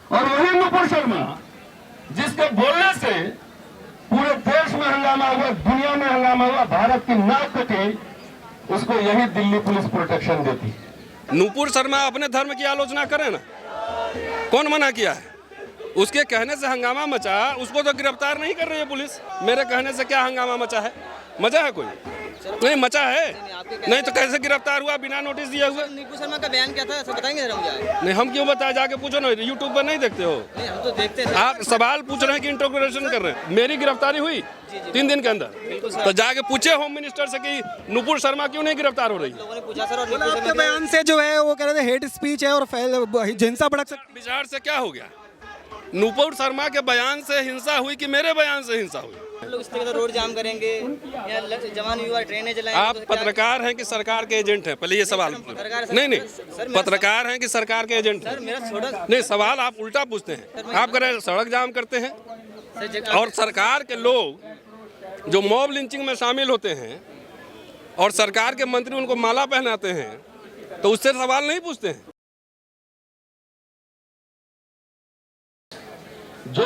और वही नुपुर शर्मा जिसके बोलने से पूरे देश में हंगामा हुआ, दुनिया में हंगामा हुआ, भारत की नाक कटी, उसको यही दिल्ली पुलिस प्रोटेक्शन देती। नुपुर शर्मा अपने धर्म की आलोचना करे ना, कौन मना किया है? उसके कहने से हंगामा मचा, उसको तो गिरफ्तार नहीं कर रही है पुलिस। मेरे कहने से क्या हंगामा मचा है? मचा है कोई? नहीं मचा है। नहीं तो कैसे गिरफ्तार हुआ बिना नोटिस दिए हुए? नुपुर शर्मा का बयान क्या था, ऐसा बताएंगे जरा मुझे। नहीं हम क्यों बताए, जाके पूछो ना, यूट्यूब पर नहीं देखते हो? नहीं हम तो देखते हैं। आप सवाल पूछ रहे हैं कि इंटरोगेशन कर रहे हैं। मेरी गिरफ्तारी हुई 3 दिन के अंदर, तो जाके पूछे होम मिनिस्टर से कि नुपुर शर्मा क्यों नहीं गिरफ्तार हो रही? लोगों ने पूछा सर, और आपके बयान से जो है वो कह रहे थे हेट स्पीच है और हिंसा भड़क सकती है। बिहार से क्या हो गया? नुपुर शर्मा के बयान से हिंसा हुई कि मेरे बयान से हिंसा हुई? लोग इस तरह रोड जाम करेंगे या जवान युवा ट्रेनें चलाएंगे। आप पत्रकार हैं कि सरकार के एजेंट हैं? पहले ये सवाल। नहीं पत्रकार हैं कि सरकार के एजेंट हैं? मेरा छोटा नहीं, सवाल आप उल्टा पूछते हैं। आप कह रहे हैं सड़क जाम करते हैं, और सरकार के लोग जो मॉब लिंचिंग में शामिल होते हैं और सरकार के मंत्री उनको माला पहनाते हैं, तो उससे सवाल नहीं पूछते हैं। जो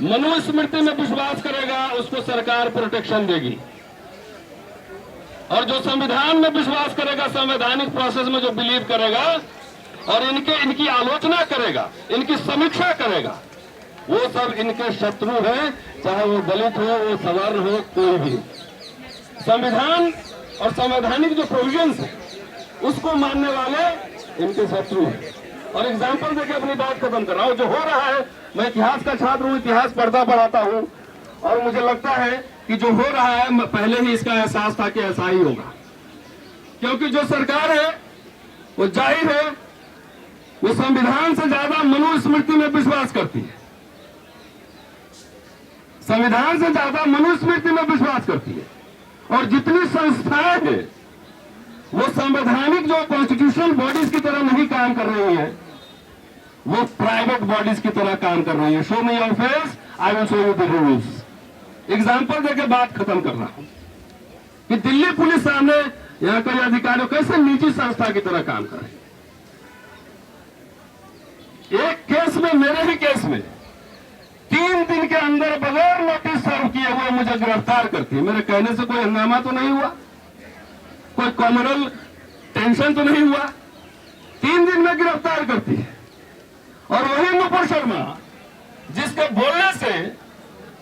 मनुस्मृति में विश्वास करेगा उसको सरकार प्रोटेक्शन देगी, और जो संविधान में विश्वास करेगा, संवैधानिक प्रोसेस में जो बिलीव करेगा और इनकी आलोचना करेगा, इनकी समीक्षा करेगा, वो सब इनके शत्रु हैं, चाहे वो दलित हो, वो सवर्ण हो, कोई भी। संविधान और संवैधानिक जो प्रोविजंस है उसको मानने वाले इनके शत्रु हैं। और एग्जाम्पल देके अपनी बात खत्म कर रहा हूं। जो हो रहा है, मैं इतिहास का छात्र हूं, इतिहास पढ़ता हूं, और मुझे लगता है कि जो हो रहा है पहले ही इसका एहसास था कि ऐसा ही होगा, क्योंकि जो सरकार है वो जाहिर है वो संविधान से ज्यादा मनुस्मृति में विश्वास करती है, संविधान से ज्यादा मनुस्मृति में विश्वास करती है। और जितनी संस्थाएं हैं वो संवैधानिक जो कॉन्स्टिट्यूशनल बॉडीज की तरह नहीं काम कर रही है, वो प्राइवेट बॉडीज की तरह काम कर रही है। Show me your face, I will show you the rules. Example देके बात खत्म कर रहा हूं कि दिल्ली पुलिस सामने यहां कई अधिकारियों कैसे निजी संस्था की तरह काम कर रहे हैं। एक केस में, मेरे ही केस में 3 दिन के अंदर बगैर नोटिस सर्व किए हुए मुझे गिरफ्तार करती है। मेरे कहने से कोई हंगामा तो नहीं हुआ, कोई कॉमनल टेंशन तो नहीं हुआ, 3 दिन में गिरफ्तार करती है। और वही नुपुर शर्मा जिसके बोलने से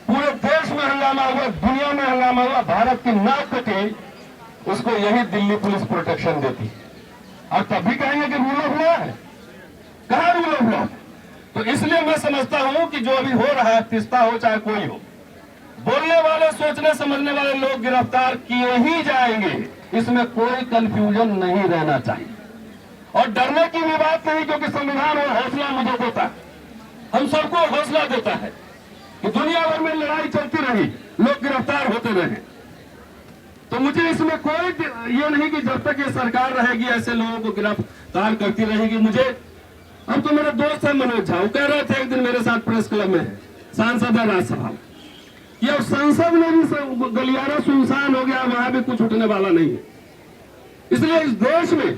पूरे देश में हंगामा हुआ, दुनिया में हंगामा हुआ, भारत की नाक कटी, उसको यही दिल्ली पुलिस प्रोटेक्शन देती है। और तब भी कहेंगे कि रूल ऑफ लॉ है। कहां रूल ऑफ लॉ? तो इसलिए मैं समझता हूं कि जो अभी हो रहा है, तिस्ता हो चाहे कोई हो, बोलने वाले, सोचने समझने वाले लोग गिरफ्तार किए ही जाएंगे, इसमें कोई कंफ्यूजन नहीं रहना चाहिए। और डरने की भी बात नहीं, क्योंकि संविधान और हौसला मुझे देता है, हम सबको हौसला देता है कि दुनिया भर में लड़ाई चलती रही, लोग गिरफ्तार होते रहे। तो मुझे इसमें कोई ये नहीं कि जब तक ये सरकार रहेगी ऐसे लोगों को गिरफ्तार करती रहेगी। मुझे अब तो मेरे दोस्त है मनोज झा, वो कह रहे थे एक दिन मेरे साथ प्रेस क्लब में, सांसद है राज्यसभा, ये संसद में भी गलियारा सुनसान हो गया, वहां भी कुछ उठने वाला नहीं है। इसलिए इस देश में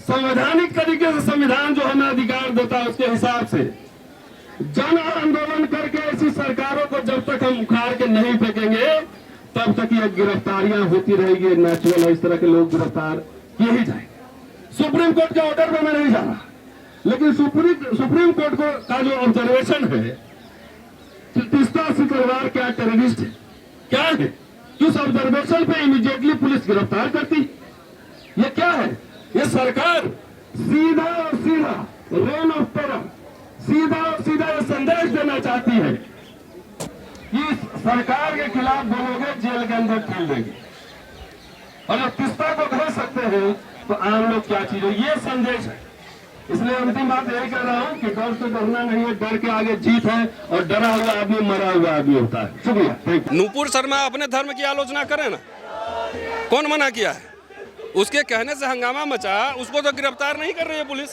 संवैधानिक तरीके से संविधान जो हमें अधिकार देता है उसके हिसाब से जन आंदोलन करके ऐसी सरकारों को जब तक हम उखाड़ के नहीं फेंकेंगे तब तक ये गिरफ्तारियां होती रहेगी। नेचुरल है, इस तरह के लोग गिरफ्तार किए ही जाएंगे। सुप्रीम कोर्ट के ऑर्डर में मैं नहीं जा रहा, लेकिन सुप्रीम कोर्ट का जो ऑब्जर्वेशन है, तिस्ता शुक्रवार क्या टेररिस्ट है, क्या है, उस ऑब्जर्वेशन पे इमीडिएटली पुलिस गिरफ्तार करती, ये क्या है? ये सरकार सीधा और सीधा रेन ऑफ टेरर, सीधा और सीधा ये संदेश देना चाहती है कि सरकार के खिलाफ बोलोगे जेल के अंदर ठेल देंगे, और जब तिस्ता को धर सकते हैं तो आम लोग क्या चीज है, ये संदेश है। इसलिए अंतिम बात यही कह रहा हूं कि डर से डरना नहीं है, डर के आगे जीत है, और डरा हुआ आदमी मरा हुआ आदमी होता है। शुक्रिया। नुपुर शर्मा अपने धर्म की आलोचना करे ना, कौन मना किया है? उसके कहने से हंगामा मचा, उसको तो गिरफ्तार नहीं कर रही है पुलिस,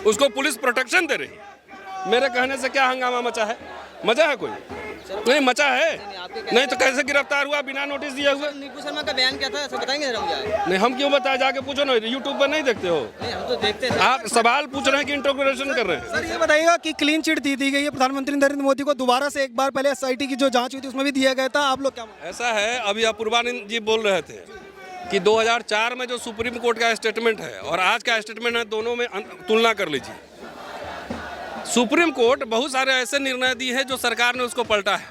उसको पुलिस प्रोटेक्शन दे रही है। मेरे कहने से क्या हंगामा मचा है? मजा है कोई? नहीं मचा है, नहीं तो कैसे गिरफ्तार हुआ बिना नोटिस दिए हुए? निकू शर्मा का बयान क्या था, सब बताएंगे जरा मुझे। नहीं हम क्यों बताए, जाके पूछो ना, यूट्यूब पर नहीं देखते हो नहीं हम तो देखते हैं। आप? सवाल पूछ रहे हैं कि इंटरोगेशन कर रहे हैं? सर ये बताइएगा कि क्लीन चिट दी गई है प्रधानमंत्री नरेंद्र मोदी को, दोबारा से एक बार पहले एसआईटी की जो जांच हुई थी उसमें भी दिया गया था, आप लोग क्या मानते ऐसा है, अभी अपूर्वानंद जी बोल रहे थे कि 2004 में जो सुप्रीम कोर्ट का स्टेटमेंट है और आज का स्टेटमेंट है, दोनों में तुलना कर लीजिए। सुप्रीम कोर्ट बहुत सारे ऐसे निर्णय दिए हैं जो सरकार ने उसको पलटा है,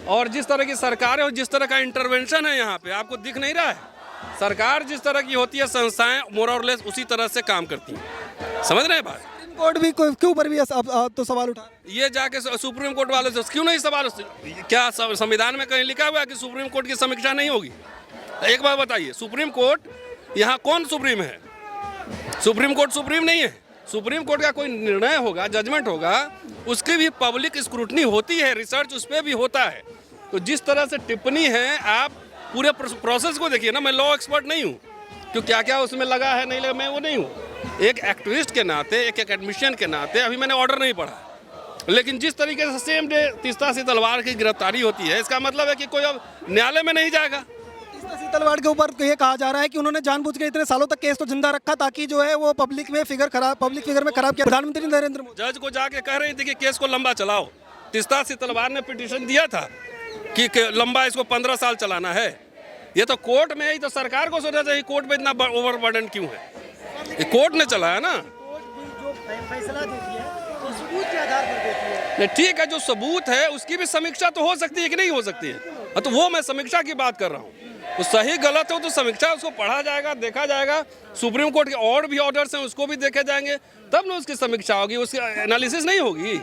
और जिस तरह की सरकार है और जिस तरह का इंटरवेंशन है यहाँ पे आपको दिख नहीं रहा है। सरकार जिस तरह की होती है, संस्थाएं मोर और लेस उसी तरह से काम करती हैं, समझ रहे हैं बात? सुप्रीम कोर्ट भी के ऊपर भी तो सवाल उठा, ये जाके सुप्रीम कोर्ट वाले से क्यों नहीं सवाल, क्या संविधान में कहीं लिखा हुआ है कि सुप्रीम कोर्ट की समीक्षा नहीं होगी? एक बात बताइए, सुप्रीम कोर्ट यहाँ कौन सुप्रीम है? सुप्रीम कोर्ट सुप्रीम नहीं है। सुप्रीम कोर्ट का कोई निर्णय होगा, जजमेंट होगा, उसकी भी पब्लिक स्क्रूटनी होती है, रिसर्च उस पर भी होता है। तो जिस तरह से टिप्पणी है, आप पूरे प्रोसेस को देखिए ना। मैं लॉ एक्सपर्ट नहीं हूँ, क्यों क्या क्या उसमें लगा है नहीं लगा, मैं वो नहीं हूँ। एक एक्टिविस्ट के नाते, एक एकेडमिशियन के नाते अभी मैंने ऑर्डर नहीं पढ़ा, लेकिन जिस तरीके से सेम डे तीस्ता सी तलवार की गिरफ्तारी होती है, इसका मतलब है कि कोई अब न्यायालय में नहीं जाएगा। तलवार के ऊपर ये कहा जा रहा है कि उन्होंने जानबूझ के इतने सालों तक केस तो जिंदा रखा ताकि जो है वो पब्लिक फिगर में खराब किया प्रधानमंत्री नरेंद्र मोदी। जज को जाके कह रही थी कि केस को लंबा चलाओ। तीस्ता सी तलवार ने पिटीशन दिया था कि लंबा इसको 15 साल चलाना है। ये तो कोर्ट में है, तो सरकार को सोचना चाहिए कोर्ट में इतना ओवरबर्डन क्यों है। ये कोर्ट ने चलाया ना, फैसला देती है तो सबूत के आधार पर देती है। नहीं ठीक है, जो सबूत है उसकी भी समीक्षा तो हो सकती है कि नहीं हो सकती है? तो वो मैं समीक्षा की बात कर रहा हूँ। तो सही गलत हो तो समीक्षा, उसको पढ़ा जाएगा, देखा जाएगा। सुप्रीम कोर्ट के और भी ऑर्डर्स हैं, उसको भी देखे जाएंगे, तब ना उसकी समीक्षा होगी, उसकी एनालिसिस नहीं होगी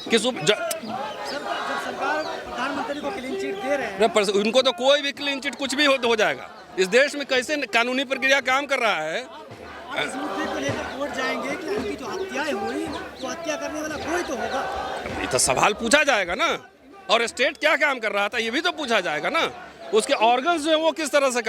कि सरकार प्रधानमंत्री को क्लीन चिट दे रहे हैं। उनको तो कोई भी क्लीन चिट कुछ भी हो जाएगा। इस देश में कैसे कानूनी प्रक्रिया काम कर रहा है। इस मुद्दे को लेकर कोर्ट जाएंगे कि उनकी जो हत्याएं हुई तो हत्या करने वाला कोई तो होगा। ये तो सवाल पूछा जाएगा ना, और स्टेट क्या काम कर रहा था ये भी तो पूछा जाएगा ना। उसके ऑर्गन्स जो है वो किस तरह से